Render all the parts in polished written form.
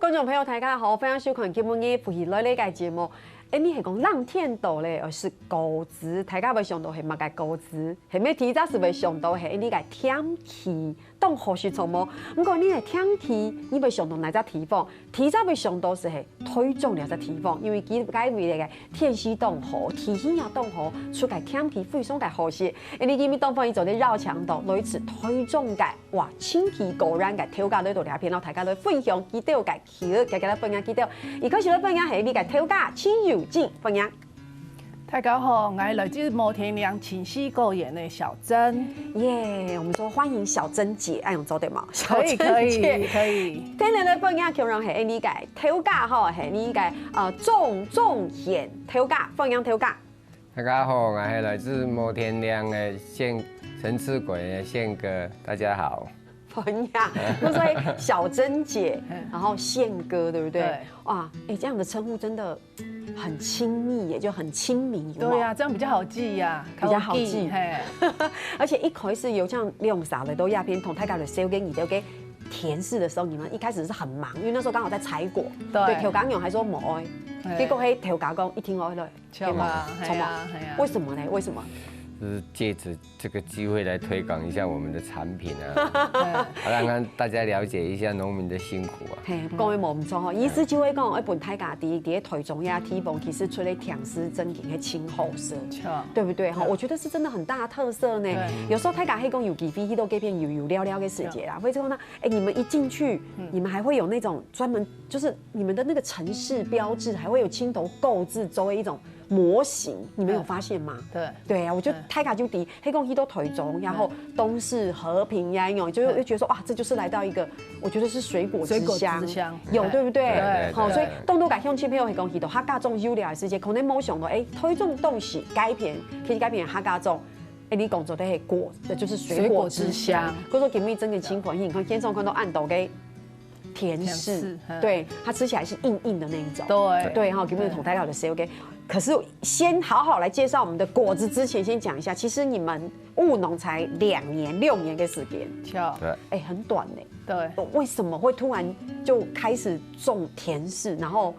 观众朋友大家好，欢迎收看今日的《福喜来》个节目。你是讲让天道咧，而是高知，大家要想到是嘛个高知，下面提早是要想到是你个天气，当何时从无？不过你个天气，你要想到哪只地方？提早要想到是推重了只地方，因为佢解为个天气冻好，天气也冻好，出个天气非常个好些。你今日东方伊做咧绕墙道，类似推重个哇，天气果然个挑价咧度两片，然后大家来分享几条个桥，大家来分享几条。而开始咧分享系你个挑价亲友。分享，大家好，我是来自摩天凉清溪公园的小珍。耶，我们说欢迎小珍姐，用做对吗？可以。今天的分享内容是你个挑价吼，是你个重险挑价，分享挑价。大家好，我是来自摩天凉的陈志贵的宪哥，大家好。分享，那所以小珍姐，然后宪哥，对不对？对。哇，这样的称呼真的很亲密耶，就很亲民。对呀，这样比较好记呀，比较好记。而且一开始有像用啥的都鸦片同大家的收给你的给填试的时候，你们一开始是很忙，因为那时候刚好在采果。对。调岗勇还说冇哎，结果嘿调岗工一听哦，对嘛，为什么呢？为什么？就是借着这个机会来推广一下我们的产品啊，让大家了解一下农民的辛苦啊。嘿，讲的冇唔错吼，意思就会讲一本大家伫台中呀地方，其实出来强势争取的青后色，对不对哈？我觉得是真的很大的特色呢。有时候大家黑讲有几批都给片有聊聊的世界啦，为什么呢？你们一进去，你们还会有那种专门就是你们的那个城市标志，还会有青头购字周围一种。模型，你们有发现吗？对啊，我觉得泰卡就敌黑公鸡都腿中，然后东市和平呀，就觉得说哇，这就是来到一个，我觉得是水果之乡，有对不对？好，所以动都改用轻配黑公鸡的哈加种优良的世界，可能冇想到推动东西改变，可以改变哈加种。你讲做的是果，就是水果之乡。或者说给你真的清款，你看天上看到暗豆给。甜柿，对，它吃起来是硬硬的那一种，对哈，给我们同大家的 C OK。可是先好好来介绍我们的果子之前，先讲一下，其实你们务农才2年6年的时间，对，很短呢。对，为什么会突然就开始种甜柿，然后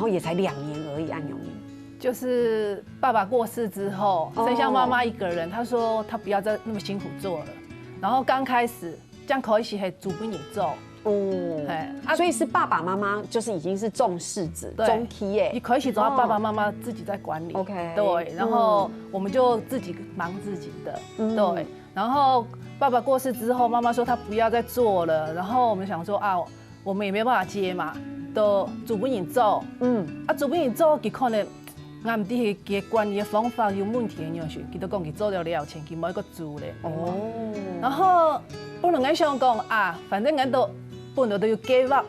也才2年而已，按永年。就是爸爸过世之后，剩下妈妈一个人，她说她不要再那么辛苦做了，然后刚开始这样可以是煮不你做。所以是爸爸妈妈就是已经是种柿子、种皮耶，一开始主要爸爸妈妈自己在管理 ，OK， 对，然后我们就自己忙自己的，对，然后爸爸过世之后，妈妈说她不要再做了，然后我们想说啊，我们也没办法接嘛，都煮不你做，煮不你做，佢可能我唔知佢管理的方法有问题的样式，佢都讲佢做了前，佢冇一个做咧，然后不能咁想讲啊，反正我都。本来都要計劃，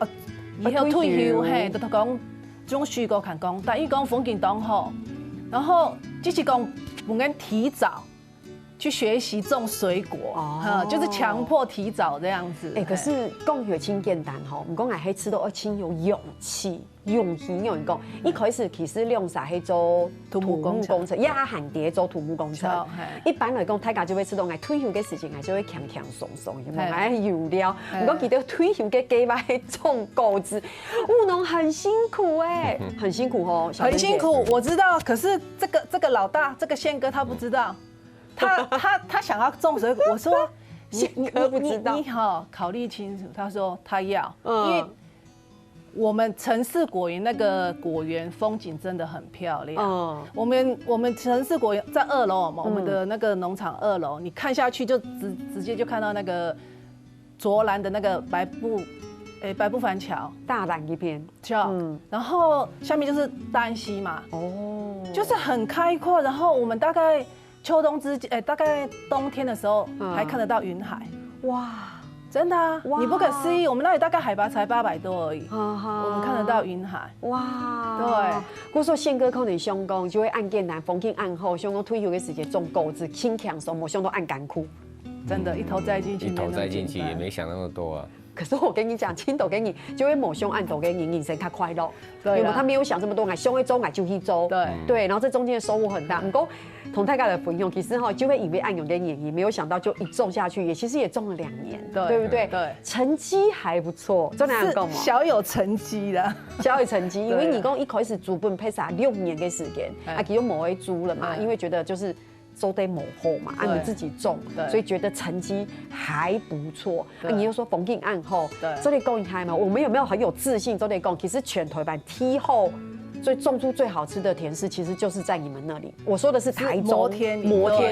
以後退休嘿，就講種水果看講，但係講風景當好，然後就是講我們提早去學習種水果，就是強迫提早這樣子。可是講起真簡單吼，唔講係吃到真有勇氣。有人講，一開始其實用啥去做土木工程，也喊碟做土木工程。一般來講，大家就會知道，我退休嘅時間，我就會強強鬆鬆，有冇？還有料。不過記得退休嘅計劃係種果子，務農很辛苦哎，很辛苦哦，很辛苦，我知道。可是這個老大，這個憲哥他不知道，他想要種水果，我說憲哥不知道，你好考慮清楚。他說他要，因為。我们城市果園那個果園風景真的很漂亮。我們城市果園在2樓嘛，我們的那個農場2樓，你看下去就直接就看到那個卓蘭的那個白布帆橋，大蘭一片橋，然後下面就是丹溪嘛，就是很開闊。然後我們大概秋冬大概冬天的時候還看得到雲海，哇！真的啊，你不可思議，我們那裡大概海拔才800多而已，我們看得到雲海。哇，對，我說憲哥可能想講，就會按艱難，風景按好，想講退休的時間種果子，輕強鬆，冇想到按乾枯。真的，一頭栽進去，一頭栽進去也沒想那麼多啊。可是我跟你讲，青豆给你就会某凶暗豆给你，你才较快乐。对吗？他没有想这么多，爱凶一周，爱就一周。对，然后这中间的收获很大。不过同太太的朋友其实就会以为暗涌跟演绎，没有想到就一种下去，其实也种了2年，对不对？对，成绩还不错，这两个小有成绩的，小有成绩。因为你讲一开始煮本配啥6年的时间，其实某会煮了嘛，因为觉得就是都得某后嘛，你自己种，所以觉得成绩还不错。你又说风景暗后，这里够厉害吗？我们有没有很有自信？这里够，其实全台版梯后。所以种出最好吃的甜食，其实就是在你们那里。我说的是台中摩天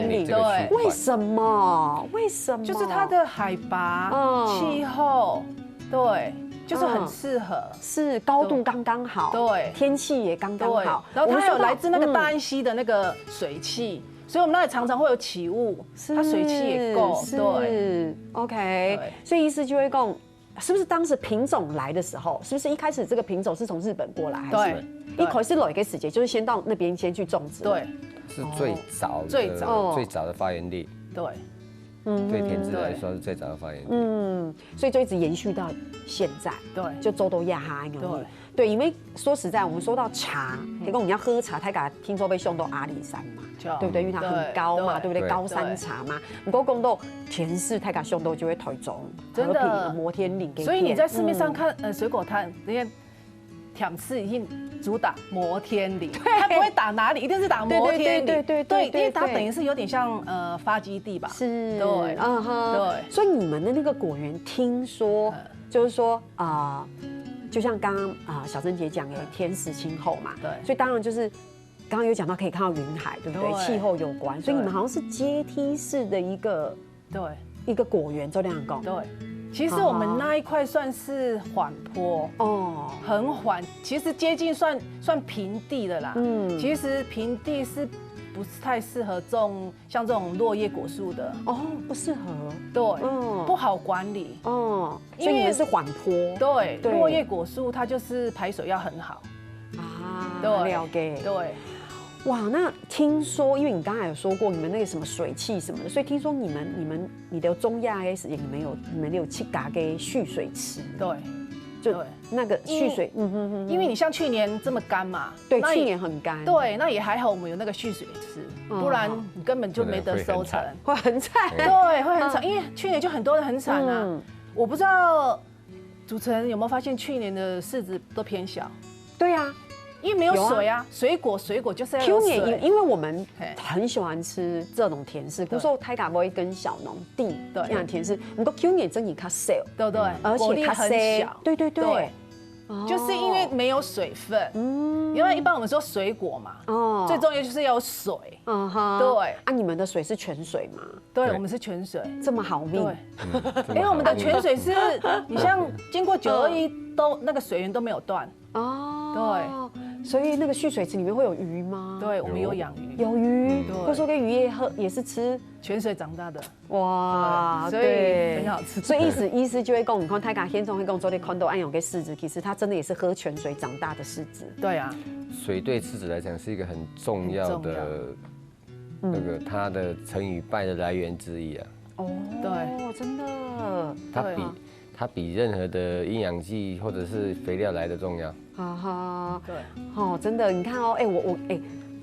岭，对，为什么？为什么？就是它的海拔、气候，对，就是很适合，是高度刚刚好，对，天气也刚刚好。然后它有来自那个大安溪的那个水汽，所以我们那里常常会有起雾，它水汽也够，对 ，OK。所以意思就会讲。是不是当时品种来的时候，是不是一开始这个品种是从日本过来，还是一开始来一个时间，就是先到那边先去种植？对，是最早的发源地。对，对甜制来说是最早的发源地。所以就一直延续到现在。对，就周都亚哈对，因为说实在，我们说到茶，你跟我们要喝茶，他敢听说被送到阿里山嘛，对不对？因为它很高嘛，对不对？高山茶嘛，不过讲到甜食，他敢送到就会台中、和平、摩天岭。所以你在市面上看水果摊，人家甜食一定主打摩天岭，他不会打哪里，一定是打摩天岭。对，因为它等于是有点像发基地吧。是，对，对。所以你们的那个果园，听说就是说就像刚刚小珍姐讲的，甜食清厚嘛，对，所以当然就是刚刚有讲到可以看到云海，对不对？气候有关，所以你们好像是阶梯式的一个果园，做两个。对，其实我们那一块算是缓坡很缓，其实接近算平地的啦。其实平地是不是太适合种像这种落叶果树的？不适合。对，不好管理。所以你们是缓坡。对，落叶果树它就是排水要很好。对，了解。对。哇，那听说，因为你刚才有说过你们那个什么水汽什么的，所以听说你的中亚 S 你们有去打给蓄水池。对。就那个蓄水，因为你像去年这么干嘛，对，去年很干，对，那也还好，我们有那个蓄水池，不然你根本就没得收成，会很惨，对，会很惨，因为去年就很多人很惨啊。我不知道主持人有没有发现，去年的柿子都偏小，对啊。因为没有水啊，水果就是要有水。因为我们很喜欢吃这种甜食，比如说泰嘎波跟小农地这样的甜食，不过 Q 年真的较少，对不对？而且它很小，对，就是因为没有水分。因为一般我们说水果嘛，最重要就是要有水。对啊，你们的水是泉水吗？对，我们是泉水，这么好命。因为我们的泉水是，你像经过921都那个水源都没有断。对。所以那个蓄水池里面会有鱼吗？对，我们有养鱼，有鱼。或说跟渔业也是吃泉水长大的。哇，所以很好吃。所以意思就会讲，你看泰嘎先生会讲，昨天看到安永给柿子，其实它真的也是喝泉水长大的柿子。对啊，水对柿子来讲是一个很重要的那个它的成与败的来源之一啊。对，真的。它比任何的营养剂或者是肥料来的重要。对，真的，你看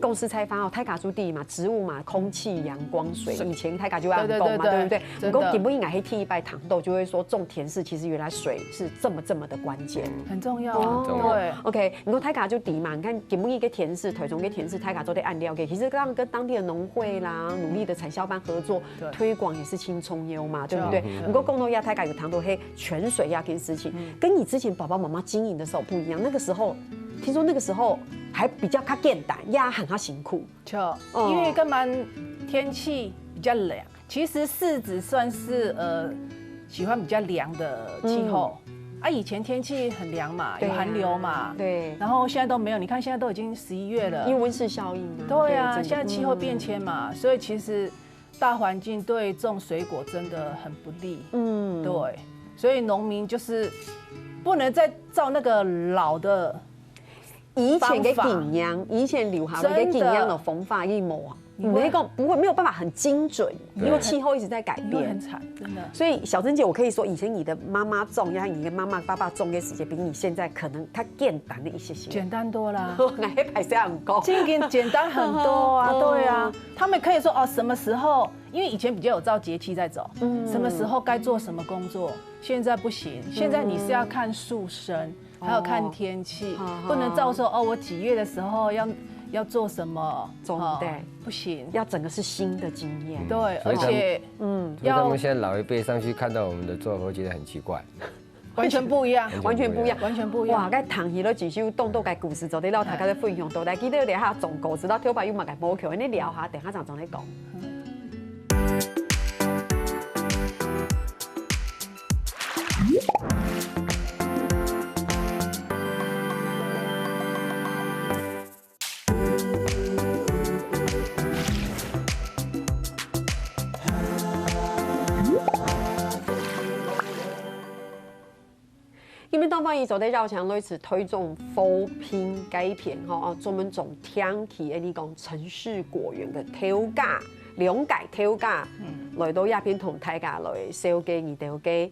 公司开发泰嘎驻地嘛，植物嘛，空气、阳光、水，以前泰嘎就要供嘛，对不对？不过点不应该黑 T 一拜糖豆，就会说种甜柿，其实原来水是这么的关键，很重要。对 ，OK，你说泰嘎就低嘛，你看点不一个甜柿，台中跟甜柿，泰嘎都得按料给，其实让跟当地的农会啦，努力的产销班合作推广也是轻松优嘛，对不对？不过共同亚泰嘎有糖豆黑泉水亚跟事情，跟你之前爸爸妈妈经营的时候不一样，那个时候。听说那个时候还比较较简单，也很较辛苦。因为根本天气比较凉，其实柿子算是喜欢比较凉的气候。以前天气很凉嘛，有寒流嘛，对。然后现在都没有，你看现在都已经11月了，因为温室效应啊。对啊，现在气候变迁嘛，所以其实大环境对种水果真的很不利。对，所以农民就是不能再照那个老的。以前嘅景秧，以前留下嘅景秧嘅方法，伊没有办法很精准，因为气候一直在改变，很惨，真的。所以小珍姐，我可以说，以前你的妈妈种，然后你的妈妈爸爸种的时间，比你现在可能它简单了一些些，简单多啦。那排谁很高？简单很多啊，对啊。他们可以说哦，什么时候？因为以前比较有照节气在走，什么时候该做什么工作，现在不行。现在你是要看树生，还有看天气，不能照说哦，我几月的时候要做什么？对，不行，要整个是新的经验。对，而且他们现在老一辈上去看到我们的做法，会觉得很奇怪，完全不一样，完全不一样，完全不一样。哇，该谈起了几首动动该故事，做啲老太家的分享，都来记得聊下种故事，到跳板又嘛该补课，你聊下，等下常在讲。因为当番伊做在绕墙类似推动扶贫改变吼，专门种天气的你讲城市果园的调价、两改调价，来到亚片同大家来收给你条给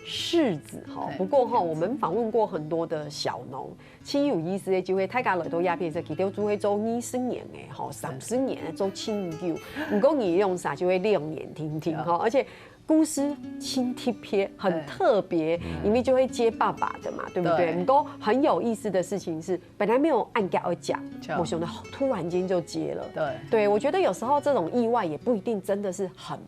柿子哈。不过哈，我们访问过很多的小农，其实有意思的就会大家来到亚片是其实做会做20年的吼，30年做清久，不过你用啥就会亮眼听听哈，而且。故事亲贴片很特别，因为就会接爸爸的嘛，对不对？不过很有意思的事情是，本来没有按价而讲，我想的突然间就接了。对，我觉得有时候这种意外也不一定真的是很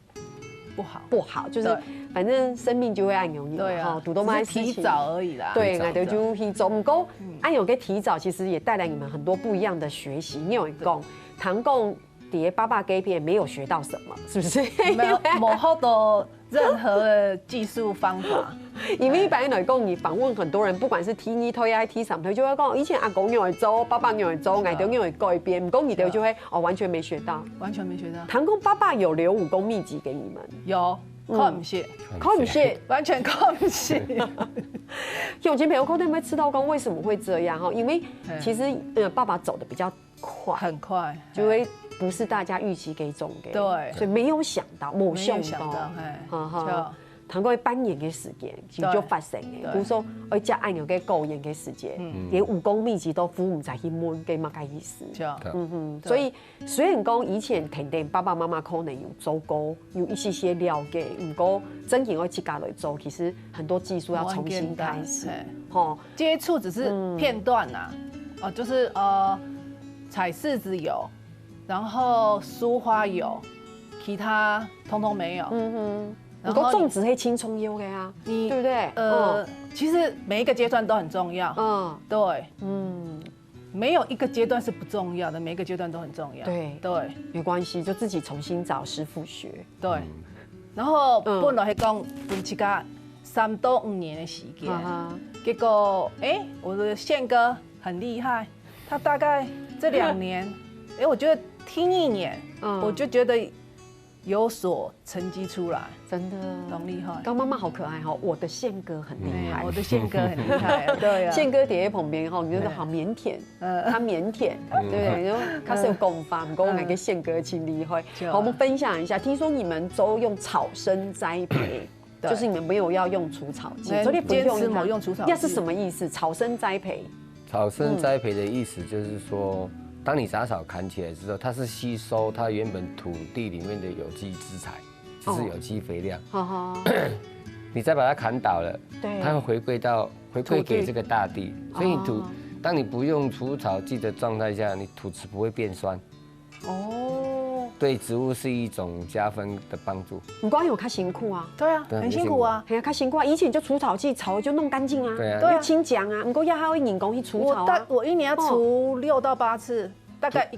不好，就是反正生命就会按有你哈，主动脉提早而已啦。对，那就提早。不过按有个提早，其实也带来你们很多不一样的学习。你有讲唐贡。叠爸爸给片没有学到什么，是不是？没有好多任何的技术方法。因为一般来讲，你访问很多人，不管是 T2推还是 T3推，就会讲以前阿公用会做，爸爸用会做，外头用会改变，不过你就会完全没学到，完全没学到。唐公爸爸有留武功秘籍给你们？有，靠不是，完全靠不是。永前朋友可能会知道讲为什么会这样哈，因为其实爸爸走的比较快，很快，就会。不是大家预期给种给，对，所以没有想到，没想到，通过半年的时间就发生的。比如说，而且按有个狗眼的时间，连武功秘籍都服唔在一门，给嘛个意思。所以虽然讲以前肯定爸爸妈妈可能有做过，有一些了解，不过真正要自家来做，其实很多技术要重新开始。接触只是片段呐，就是采柿子有。然后疏花有，其他通通没有。然后种植黑青葱油的呀，对不对？其实每一个阶段都很重要。对，没有一个阶段是不重要的，每一个阶段都很重要。对，没关系，就自己重新找师傅学。对，然后本来是讲分期个3到5年的时间，结果我的宪哥很厉害，他大概这2年，我觉得。听1年，我就觉得有所成绩出来，真的很厉害。刚妈妈好可爱哈，我的宪哥很厉害，我的宪哥很厉害，对啊。宪哥叠在旁边哈，你觉得好腼腆，他腼腆，对不对？你说他是有功法，不过我跟宪哥挺厉害。好，我们分享一下，听说你们都用草生栽培，就是你们没有要用除草剂，所以不用除草剂，那是什么意思？草生栽培，草生栽培的意思就是说。当你杂草砍起来之后，它是吸收它原本土地里面的有机资材，就是有机肥料。你再把它砍倒了，它会回馈给这个大地。所以当你不用除草剂的状态下，你土质不会变酸。对植物是一种加分的帮助。不过有较辛苦啊，对啊，很辛苦啊，较辛苦啊。以前就除草剂，草就弄干净啊，对啊，要清讲啊。不过要还会人工去除草啊。我1年要除6到8次，大概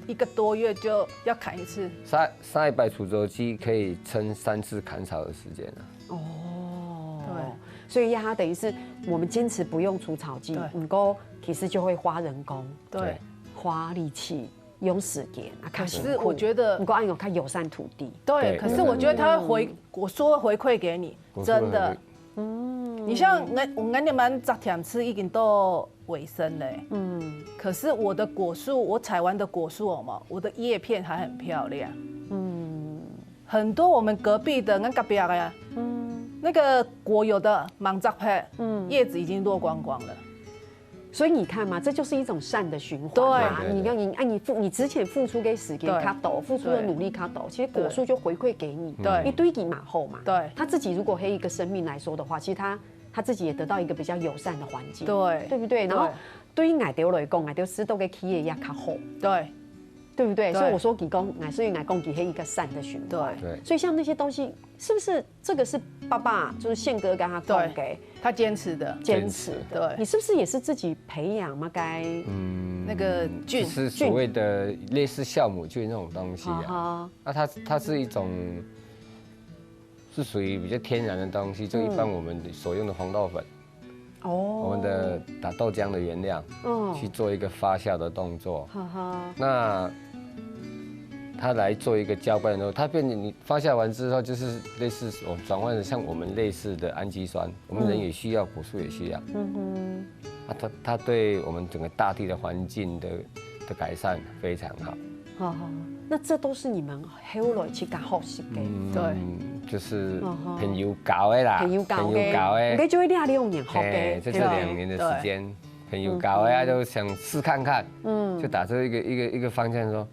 一个多月就要砍1次。上100除草剂可以撑3次砍草的时间了。对，所以它等于是我们坚持不用除草剂，不过其实就会花人工，对，花力气。用时间啊，可是我觉得，不过按有看友善土地，对，可是我觉得他我说回馈给你，真的，你像我年蛮10天吃已经到尾声嘞。可是我的果树，我采完的果树我的叶片还很漂亮。很多我们隔壁的隔壁的呀，那个果有的芒扎派，叶子已经落光光了。所以你看嘛，这就是一种善的循环嘛。你之前付出给时间卡斗，付出的努力卡斗，其实果树就回馈给你，一堆给马后嘛。对，他自己如果黑一个生命来说的话，其实他自己也得到一个比较友善的环境，对不对？然后对于矮丢来讲，矮丢湿都给企业也卡好，对不对？所以我说，所以矮供给黑一个善的循环。对，所以像那些东西，是不是这个是爸爸就是宪哥跟他供给他坚持的？坚持，对。你是不是也是自己培养嘛？那个菌是所谓的类似酵母菌那种东西啊。那它是一种是属于比较天然的东西，就一般我们所用的红豆粉。我们的打豆浆的原料，去做一个发酵的动作。那它来做一个浇灌的时候，它变成你发酵完之后，就是类似我转换成像我们类似的氨基酸，我们人也需要，果树也需要。它对我们整个大地的环境的改善非常好。那这都是你们后来去搞好事的，对，就是朋友搞的啦，朋友搞的，你就会2、6年好的，这2年的时间，朋友搞的就想试看看，就打出一个方向说，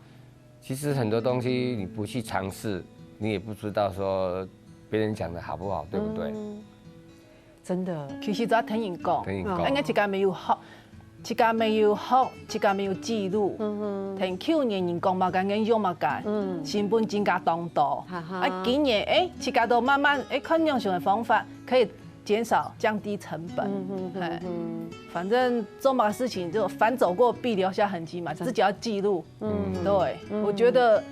其实很多东西你不去尝试，你也不知道说别人讲的好不好，对不对？真的，其实只要听人讲，应该一家没有好。一家没有好，一家没有记录。听去年人讲嘛，跟人用嘛改，成本增加当多。今年一家都慢慢看用什么方法可以减少降低成本。反正做嘛事情就反走过必留下痕迹嘛，自己要记录。对，我觉得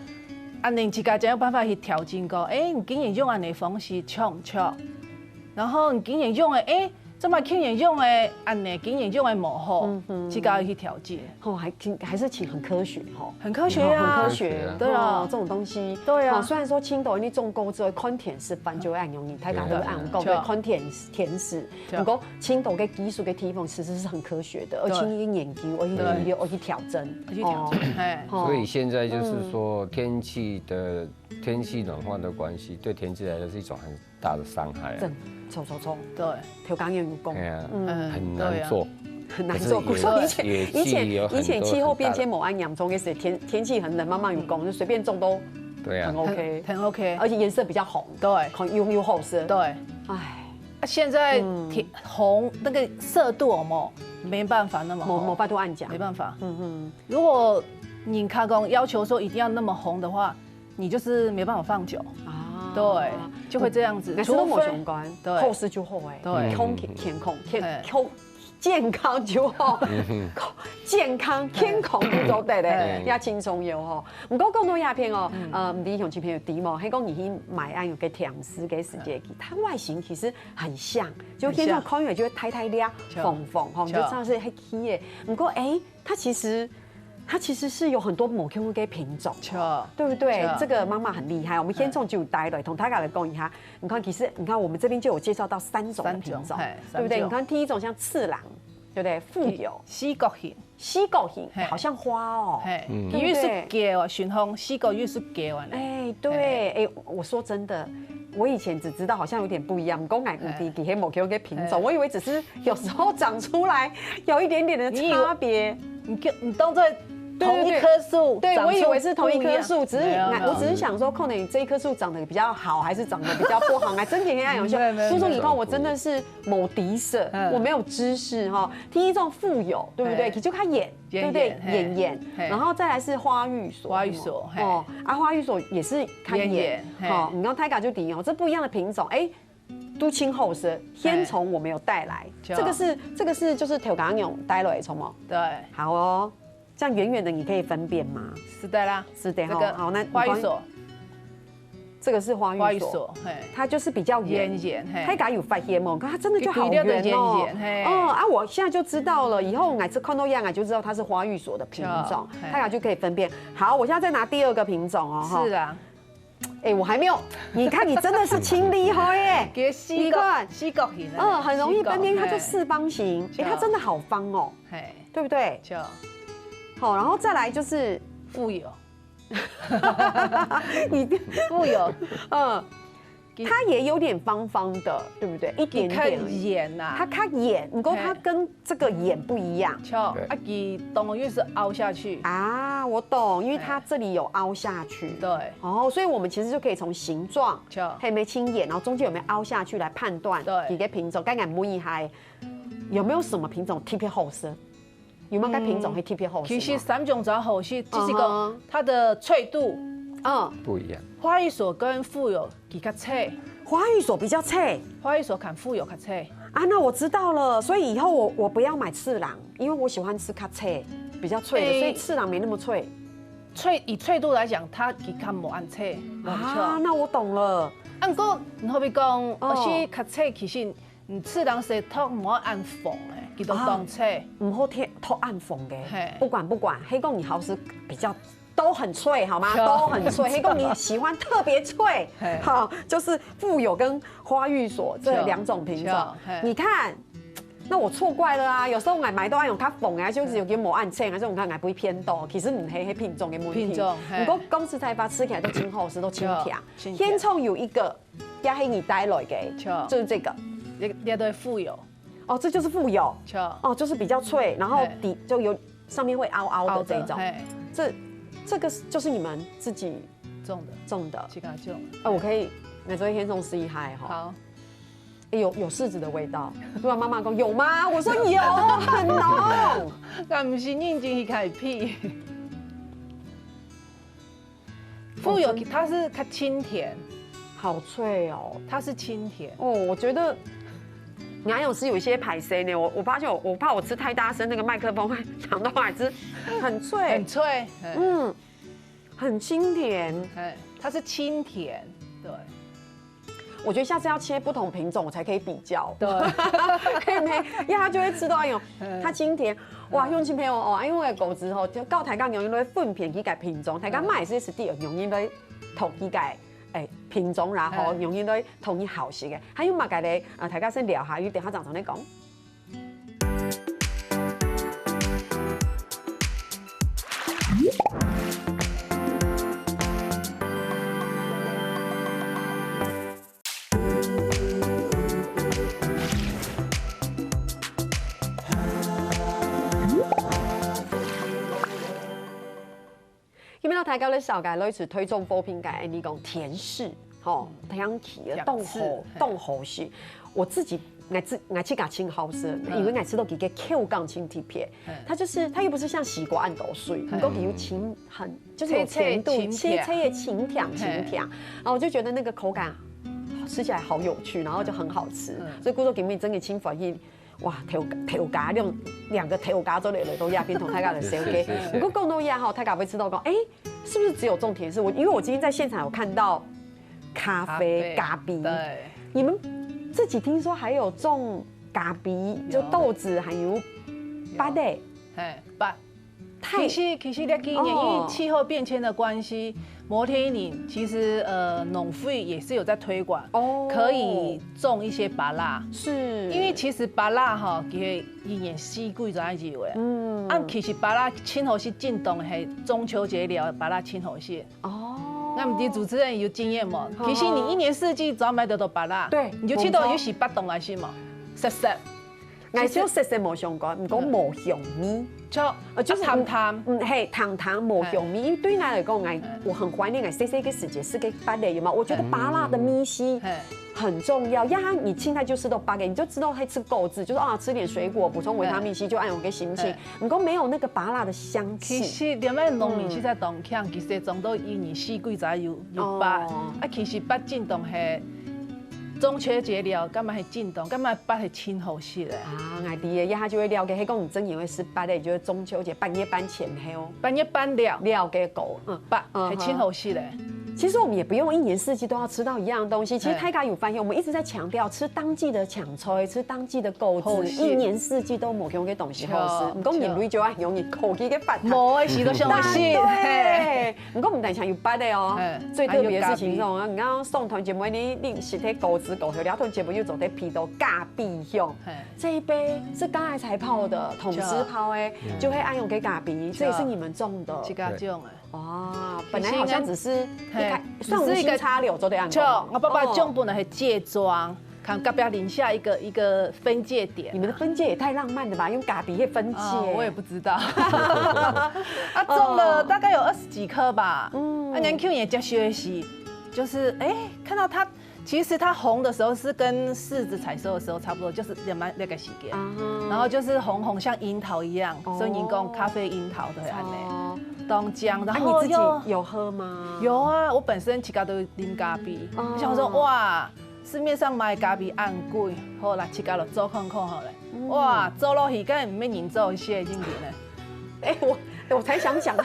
安尼一家才有办法去调整过。你今年用安尼方式错唔错？然后你今年用的这么去年用的安尼，今年用的模好，这个要去调节。还是请很科学很科学啊，很科学。对啊，这种东西。对啊。虽然说青豆你种够之后，看甜食饭就按用你，大家都按够对，看甜食。不过青豆的技术的提供其实是很科学的，而且你研究，而且调整，所以现在就是说天气暖化的关系，对田地来说是一种很大的伤害。错，对，调岗有功，很难做，很难做。以前气候变迁某按洋葱也是天气很冷，慢慢有功，就随便种都很 OK， 很 OK， 而且颜色比较红，对，又厚色，对，现在红那个色度没办法那么红，拜托按讲，没办法，如果你卡工要求说一定要那么红的话，你就是没办法放久啊，对，就会这样子。除非相关，对，厚实就厚对，健康就好，健康天空都对的，也轻松又好。不过讲到鸦片唔知像小朋友知冇？迄讲你去买安有个甜丝给世界给，它外形其实很像，就天上看远就会太亮、缝，就知道是黑漆的。不过它其实是有很多某 Q 的品种，对不对？这个妈妈很厉害，我们先从就带了，同大家来讲一下。你看我们这边就有介绍到3种的品种，对不对？你看第一种像次郎，对不对？富有西角型，好像花哦，因为是叫旋风西角，因为是叫啊。对，我说真的。我以前只知道好像有点不一样，公矮无敌黑某 Q 的品种，我以为只是有时候长出来有一点点的差别。你都在同一棵树，对，我以为是同一棵树，我只是想说，可能这一棵树长得比较好，还是长得比较不好，还真挺黑暗有效。所以说以后我真的是某敌色，我没有知识哈。第一种富有，对不对？就看眼，对不对？眼，然后再来是花寓所，花寓所也是看眼，你看泰嘎就顶这不一样的品种，都青后色，天虫我没有带来，这个是就是调岗蛹带来的虫吗？对，好哦。这样远远的你可以分辨吗？是的啦，是的哈。好，那花寓所，这个是花寓所，它就是比较圆，它敢有发黑嘛？可它真的就好圆哦。我现在就知道了，以后哪次看到样就知道它是花寓所的品种，它就可以分辨。好，我现在再拿第2个品种哦。是啊，哎，我还没有，你看你真的是清厉害耶！你看四角形的，很容易分辨，它就四方形，哎，它真的好方哦，对不对？好，然后再来就是富有，你富有，它也有点方方的，对不对？一点点眼呐，它看眼，你说它跟这个眼不一样。啊，它动因为是凹下去啊，我懂，因为它这里有凹下去。对，哦，所以我们其实就可以从形状，还有没青眼，然后中间有没有凹下去来判断。对，几个品种，该敢不厉害？有没有什么品种特别好色？有没有该品种会特别好色？其实3种只要好色，就是讲它的脆度。不一样。花寓所跟富有比较脆，花寓所比较脆，花寓所看富有较脆啊。那我知道了，所以以后我不要买次郎，因为我喜欢吃较脆，比较脆的，所以次郎没那么脆。以脆度来讲，它比较没按脆。啊，那我懂了。按过你好比讲，而且较脆其实次郎是托冇按缝诶，佢都当脆，唔好托按缝嘅。不管，黑公你好是比较。都很脆，好吗？都很脆。黑公你喜欢特别脆，好，就是富有跟花寓所这2种品种。你看，那我错怪了啊！有时候我买都按用较缝啊，就是有点冇按脆啊，这种看不会偏多。其实唔係迄品種嘅問題。不過公司才發吃起來都清厚實，都清甜。煙囱有一個也係你帶來嘅，就是這個，也對富有。哦，這就是富有。哦，就是比較脆，然後底就有上面會凹凹的這種。這個就是你們自己種的，自己種。我可以買這些東西哈。好，有柿子的味道。對啊，媽媽說有嗎？我說有，很濃。但不是認真去開闢。富有它是它清甜，好脆哦，它是清甜。哦，我覺得。牙有是有一些排塞呢，我發現我怕我吃太大聲，那個麥克風會搶到還是很脆，很脆，很清甜，它是清甜，對。我覺得下次要切不同品種，我才可以比較，對，可以沒？因為他就會知道，哎呦，它清甜，哇，用親朋友哦，因為狗子吼，就到台港用因為分片去改品種，台港買是實地用因為同去改。品種然後容易都同意好食嘅，還有乜嘅咧？大家先聊下，等下陣再講。因為大家咧小解類似推薦貨品嘅，你講甜柿，吼，香氣嘅凍喉柿，我自己愛吃甲青好食，因為愛吃到幾個 Q 槓青體片，它又不是像西瓜按豆水，不過有清很就是有甜度，切也清甜，然後我就覺得那個口感吃起來好有趣，然後就很好吃，所以故作給你真嘅清歡喜。哇，頭家用2個頭家做嚟都亞邊同大家嚟燒雞。如果講到亞哈，大家會知道講，哎，是不是只有種甜柿？因為我今天在現場有看到咖啡咖啡，你們自己聽說還有種咖啡，就豆子還有芭的，芭。其實咧，今年因為氣候變遷的關係，摩天嶺其實農會也是有在推廣，可以種一些芭樂。是，因為其實芭樂哈，佢一年四季都愛有嘅。其實芭樂青河溪進冬係中秋節了，芭樂青河溪。那麼啲主持人有經驗嘛？其實你一年四季只要買得到芭樂，對，你就知道有時北凍來先嘛，濕濕。我少食冇相干，唔講冇香味，就是淡，係淡冇香味。因為對我來講，我很懷念我細細個時節是個芭樂，有嘛？我覺得芭樂的咪烯很重要。呀，你現在就吃到芭樂，你就知道係吃夠子，就是吃點水果補充維他命 C， 就按我個心情。唔講沒有那個芭樂的香氣。其實點解農民現在冬天其實種到一年四季才有芭，其實芭進冬係。中秋節了，幹嘛係進冬？幹嘛芭係青紅色的？我哋嘅一下就會了解，係講唔真以為是芭的，就是中秋節半夜班前後，半夜班了嘅狗，芭係青紅色的。其实我们也不用一年四季都要吃到一样的东西。其实泰嘎有发现，我们一直在强调吃当季的抢菜，吃当季的果子，一年四季都冇用嘅东西好吃。唔讲人类就爱容易口气嘅发达，冇嘅事都上去。对，唔讲唔但想有八的哦。最特别的事情是哦，你刚刚送团节目，你是睇果子果后，两团节目又做啲皮豆咖比香。这一杯是刚才才泡的，桶汁泡的，就会爱用给咖比，这也是你们种的。是家种的。哇，本来好像只是算无心插柳做的样子。我爸爸种本来是戒庄，看隔壁邻下一个分界点。你们的分界也太浪漫了吧？用咖比去分界，我也不知道。啊，种了大概有20几棵吧。啊，年轻也接学习，就是看到它。其实它红的时候是跟柿子采收的时候差不多，就是那个时间，然后就是红红像樱桃一样，所以人讲咖啡樱桃都会安尼。东江，然后你自己有喝吗？有啊，我本身自家都啉咖啡，想说哇，市面上买咖啡按贵，好啦，自家就做看看好了。哇，做落去敢唔免人做些经典呢？我才想讲，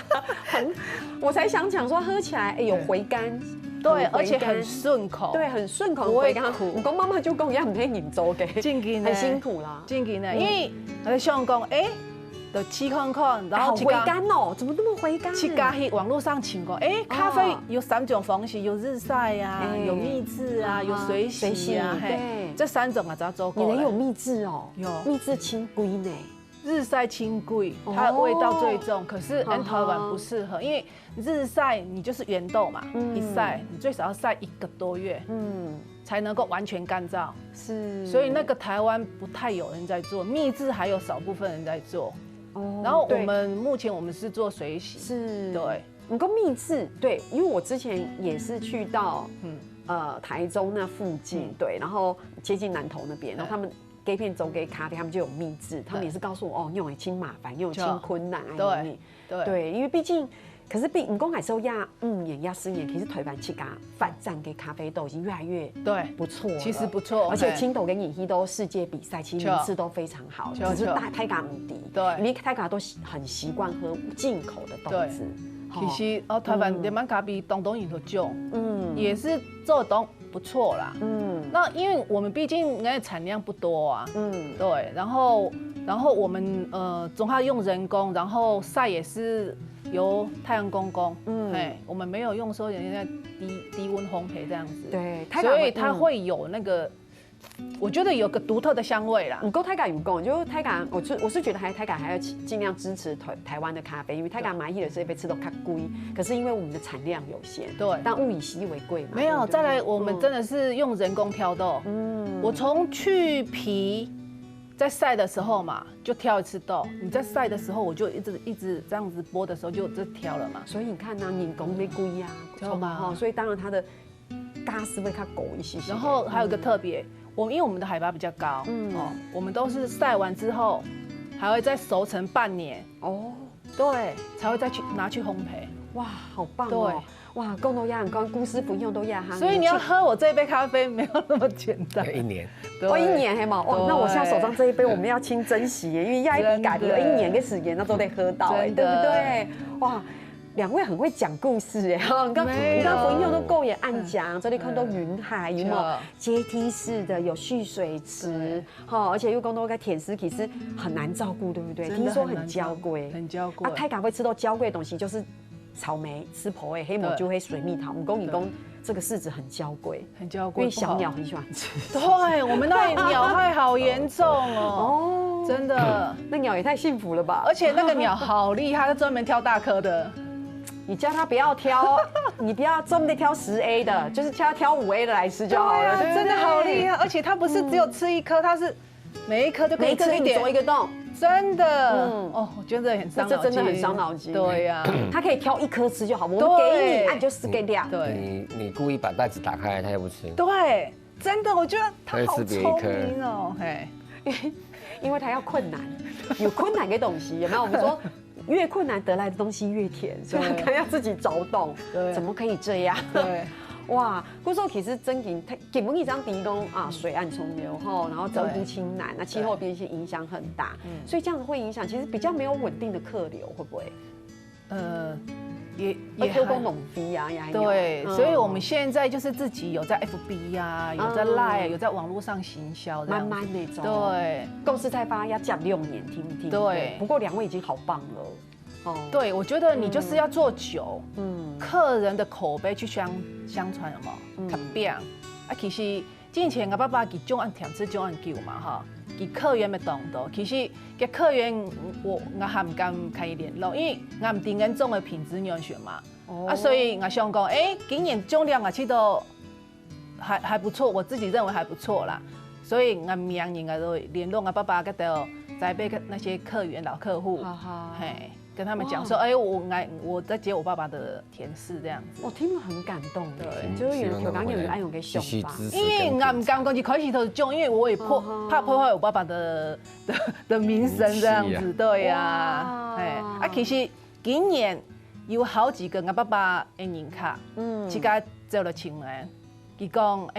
我才想讲说喝起来有回甘。对，而且很顺口，对，很顺口，不会苦。我讲妈妈就讲也唔可以饮粥给，很辛苦啦，真嘅呢，因为我想讲，就吃看看，然后好回甘哦，怎么那么回甘？去家去网络上请过，咖啡有3种方式，有日晒啊，有秘制啊，有水洗啊，这3种啊，只要做过。你能有秘制哦？有秘制轻贵呢。日晒轻贵，它的味道最重，可是台湾不适合，因为日晒你就是原豆嘛，一晒你最少要晒1个多月，才能够完全干燥。是，所以那个台湾不太有人在做，秘制还有少部分人在做。然后目前我们是做水洗，是，对，你说秘制，对，因为我之前也是去到台中那附近，对，然后接近南投那边，然后他们。给片走给咖啡，他们就有秘制，他们也是告诉我用轻麻烦，用轻困难，对，因为毕竟，可是你讲还是要压5年、压4年，其实台湾去咖发展给咖啡豆已经越来越不错了，其实不错，而且青豆跟引希都世界比赛，其实名次都非常好，只是泰咖唔低，对，因为泰咖都很习惯喝进口的豆子。其实台湾连满咖啡东也都种，也是做得不错啦，那因为我们毕竟那产量不多啊，对，然后我们总要用人工，然后晒也是由太阳公公，我们没有用说人家低温烘焙这样子，对，所以它会有那个。我觉得有个独特的香味啦。你够泰嘎有够，就泰嘎，我是觉得泰嘎还要尽量支持台湾的咖啡，因为泰嘎买起的这杯吃都较贵，可是因为我们的产量有限，对，但物以稀为贵嘛。没有，再来我们真的是用人工挑豆，我从去皮在晒的时候嘛，就挑一次豆。你在晒的时候，我就一直这样子剥的时候就挑了嘛。所以你看呢，人工的贵呀，知道吗？所以当然它的咖丝会较狗一些。然后还有一个特别。因为我们的海拔比较高，我们都是晒完之后，还会再熟成半年，对，才会再拿去烘焙。哇，好棒哦！对，哇，公都压很高，公司不用都压哈。所以你要喝我这杯咖啡没有那么简单。1年，1年嘿嘛，哇，那我现在手上这一杯我们要轻珍惜，因为压一杯咖啡有1年的时间，那都得喝到，对不对？哇。2位很会讲故事哎，你刚福音都够也暗讲，这里看到云海，有没有阶梯式的，有蓄水池，而且又讲到个甜食其实很难照顾，对不对？听说很娇贵，很娇贵。泰嘎会吃到娇贵的东西，就是草莓、吃婆诶，黑魔就会水蜜桃。我们讲这个柿子很娇贵，很娇贵，因为小鸟很喜欢吃。对，我们那里鸟害好严重哦，真的，那鸟也太幸福了吧！而且那个鸟好厉害，它专门挑大颗的。你叫他不要挑，你不要专门挑10A 的，就是叫他挑5A 的来吃就好了。对啊，真的好厉害，而且它不是只有吃1颗，它是每一颗就可以吃一点，啄一个洞。真的，我觉得很伤脑筋，这真的很伤脑筋。对呀，他可以挑1颗吃就好，我们给你，你就死给掉。对，你故意把袋子打开，他又不吃。对，真的，我觉得他好聪明哦，嘿，因为他要困难，有困难的东西，有没有？我们说。越困难得来的东西越甜，所以他要自己找懂，怎么可以这样？对，哇，古时候其实真给基本上提供啊，水岸冲流后，然后征服青南，那气候变迁影响很大，所以这样子会影响，其实比较没有稳定的客流，会不会？也有讲弄飞啊，对，所以我们现在就是自己有在 FB 啊，有在 Line， 有在网络上行销，慢慢那种。对，公司开发要讲6年，听不听？对。不过2位已经好棒了。哦，对，我觉得你就是要做久，客人的口碑去相传有冇？较变啊，其实之前我爸爸给种按甜吃种按叫嘛哈，给客源的动作，其实给客源我还唔敢开伊联络，因为我唔定跟种的品质牛选嘛，啊，所以我想讲，今年种量其实都还不错，我自己认为还不错啦，所以我明年我都联络我爸爸跟到在被那些客源老客户，嘿。跟他们讲说，我在接我爸爸的田氏这样子，我听了很感动，对，就是有刚有爱用给熊吧，因为我唔敢讲一开始都种，因为我也怕破坏我爸爸的名声这样子，对呀，其实今年有好几个我爸爸的人卡，自家做了亲人，伊讲，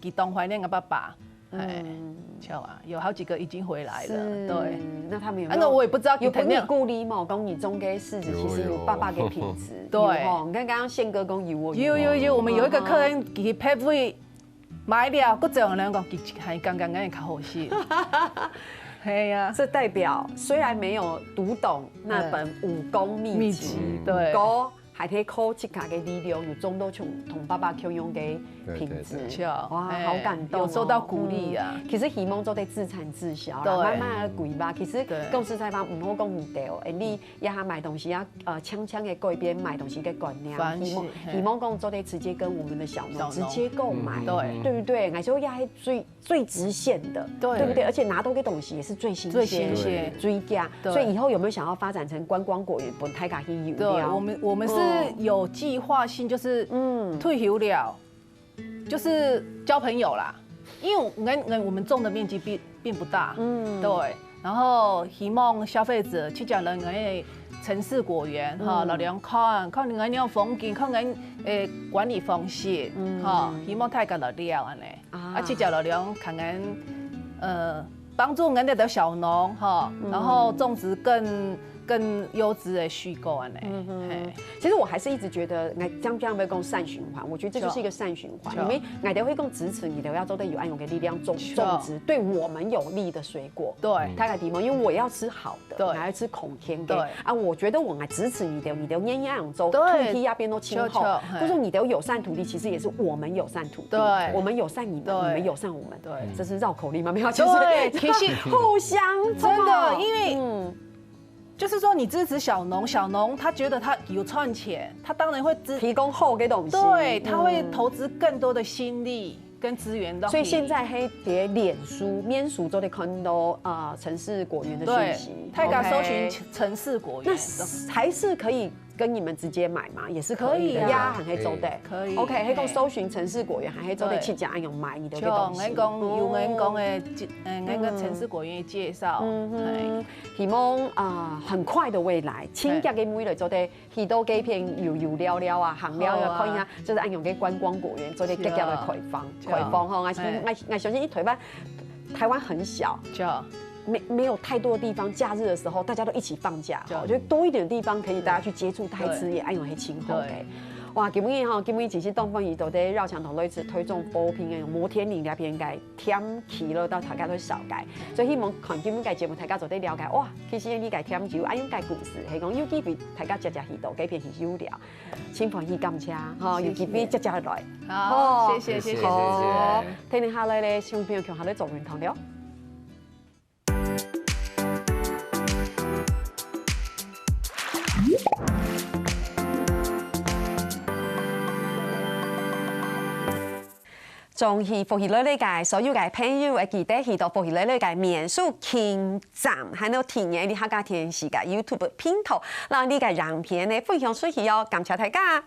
伊当怀念我爸爸。巧啊，有好几个已经回来了。对，那他们有没有？我也不知道。有跟你鼓励嘛？讲你种给柿子，其实有爸爸给品质。对，你看刚刚宪哥讲有我们有一个客人给配位买了，各种人讲还刚刚较好吃。对呀，这代表虽然没有读懂那本武功秘籍，对。还可以靠自家的力量，有种到同爸爸共用的品质，哇，好感动，有受到鼓励啊。其实希望做得自产自销啦，慢慢的规划。其实公司采访唔好讲唔对哦，你也下买东西啊，强的改变买东西的观念，希望讲做得直接跟我们的小农直接购买，对不对？俺说压最直线的，对不对？而且拿到的东西也是最新鲜、最价。所以以后有没有想要发展成观光果园，本台港可以有料？我们是有计划性，就是退休了，就是交朋友啦。因为我们种的面积并不大，对。然后希望消费者去讲人城市果园哈，老娘看人那种风景，看人管理方式，哈，希望大家来了安尼，去讲老娘看人帮助人家的小农哈，然后种植更优质的虚构啊！其实我还是一直觉得，将会讲善循环，我觉得这就是一个善循环。因为我哋会讲支持你的要做的有爱用的力量种植对我们有利的水果。对，大概地方，因为我要吃好的，我要吃孔天的。对啊，我觉得我来支持你的念念养州，土地那边都清厚，就是你的友善土地，其实也是我们友善土地。对，我们友善你们，你们友善我们。对，这是绕口令吗？没有，对，其实互相真的，因为就是说，你支持小农，小农他觉得他有赚钱，他当然会提供后给东西，对，他会投资更多的心力跟资源到。所以现在黑碟脸书、面书都得看到城市果园的讯息，他敢搜寻城市果园，那还是可以跟你们直接买嘛，也是可以的呀，还可以做的，可以。OK， 黑讲搜寻城市果园，还可以做的去讲按用买你的东西。就讲有人讲的那个城市果园的介绍，希望很快的未来，清洁的每类做的许多几片油料料啊，行料啊，可以啊，就是按用嘅观光果园做的结交的开放哈，我相信一台湾台湾很小。没有太多的地方，假日的时候大家都一起放假，我觉得多一点的地方可以大家去接触台词也爱用黑清后嘅。哇，今日其实东方鱼都在绕墙头类似推动补品嘅摩天岭那边嘅添起了到大家都少解，所以希望看今日嘅节目大家就得了解哇，其实你嘅添就爱用嘅故事，係講有機會大家食魚道幾片是有料，請歡喜感謝嚇，有機會食來。好，謝謝。好，聽聽下來咧，小朋友強下咧做完堂了。中意福喜樂嘅所有嘅朋友，會記得去到福喜樂嘅面書網站，還有訂閱你客家電視嘅 YouTube 頻道，讓你嘅影片咧分享出去哦，感謝大家。